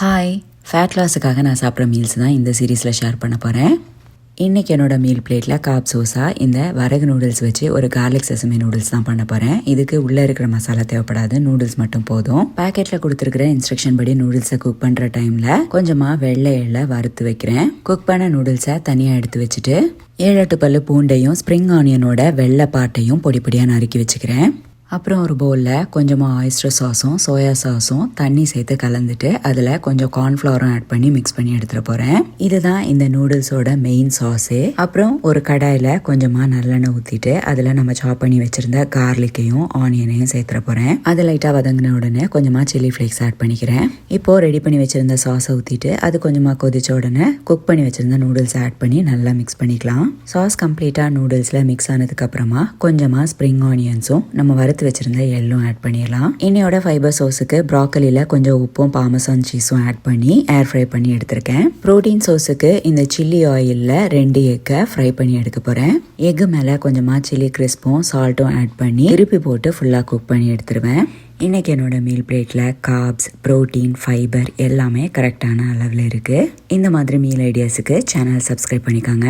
Hi, fat லாஸுக்காக நான் சாப்பிட்ற meals தான் இந்த சீரீஸில் ஷேர் பண்ண போகிறேன். இன்றைக்கி என்னோடய மீல் பிளேட்டில் காப் சோஸா இந்த வரகு நூடுல்ஸ் வச்சு ஒரு கார்லிக் செசமி நூடுல்ஸ் தான் பண்ண போகிறேன். இதுக்கு உள்ளே இருக்கிற மசாலா தேவைப்படாது, நூடுல்ஸ் மட்டும் போதும். பேக்கெட்டில் கொடுத்துருக்கிற இன்ஸ்ட்ரக்ஷன் படி நூடுல்ஸை குக் பண்ணுற டைமில் கொஞ்சமாக வெள்ளை எள்ளை வறுத்து வைக்கிறேன். குக் பண்ண நூடுல்ஸை தனியாக எடுத்து வச்சுட்டு 7-8 பல்லு பூண்டையும் ஸ்ப்ரிங் ஆனியனோட வெள்ளை பாட்டையும் பொடி பொடியாக நறுக்கி வச்சுக்கிறேன். அப்புறம் ஒரு பவுலில் கொஞ்சமாக ஆயிஸ்டர் சாஸும் சோயா சாஸும் தண்ணி சேர்த்து கலந்துட்டு அதில் கொஞ்சம் கார்ன்ஃப்ளவரும் ஆட் பண்ணி மிக்ஸ் பண்ணி எடுத்துகிட்டு போகிறேன். இதுதான் இந்த நூடுல்ஸோட மெயின் சாஸு. அப்புறம் ஒரு கடாயில் கொஞ்சமாக நல்லெண்ணெய் ஊற்றிட்டு அதில் நம்ம சாப் பண்ணி வச்சுருந்த கார்லிக்கையும் ஆனியனையும் சேர்த்துற போகிறேன். அது லைட்டாக வதங்கின உடனே கொஞ்சமாக சில்லி ஃப்ளேக்ஸ் ஆட் பண்ணிக்கிறேன். இப்போது ரெடி பண்ணி வச்சுருந்த சாஸை ஊற்றிட்டு அது கொஞ்சமாக கொதிச்ச உடனே குக் பண்ணி வச்சுருந்த நூடுல்ஸ் ஆட் பண்ணி நல்லா மிக்ஸ் பண்ணிக்கலாம். சாஸ் கம்ப்ளீட்டாக நூடுல்ஸில் மிக்ஸ் ஆனதுக்கப்புறமா கொஞ்சமாக ஸ்ப்ரிங் ஆனியன்ஸும் நம்ம வறுத்து வச்சிருந்த எள்ளும் ஆட் பண்ணிடலாம். இன்னையோட ஃபைபர் சோஸுக்கு ப்ராக்கலியில் கொஞ்சம் உப்பும் பார்மசான் சீஸும் ஆட் பண்ணி ஏர் ஃப்ரை பண்ணி எடுத்திருக்கேன். ப்ரோட்டீன் சோஸுக்கு இந்த சில்லி ஆயிலில் 2 எக்கை ஃப்ரை பண்ணி எடுக்க போகிறேன். எக்கு மேலே கொஞ்சமாக சில்லி கிறிஸ்பும் சால்ட்டும் ஆட் பண்ணி திருப்பி போட்டு ஃபுல்லாக குக் பண்ணி எடுத்துருவேன். இன்றைக்கி என்னோட மீல் பிளேட்டில் கார்ப்ஸ், ப்ரோட்டீன், ஃபைபர் எல்லாமே கரெக்டான அளவில் இருக்குது. இந்த மாதிரி மீல் ஐடியாஸுக்கு சேனல் சப்ஸ்கிரைப் பண்ணிக்கோங்க.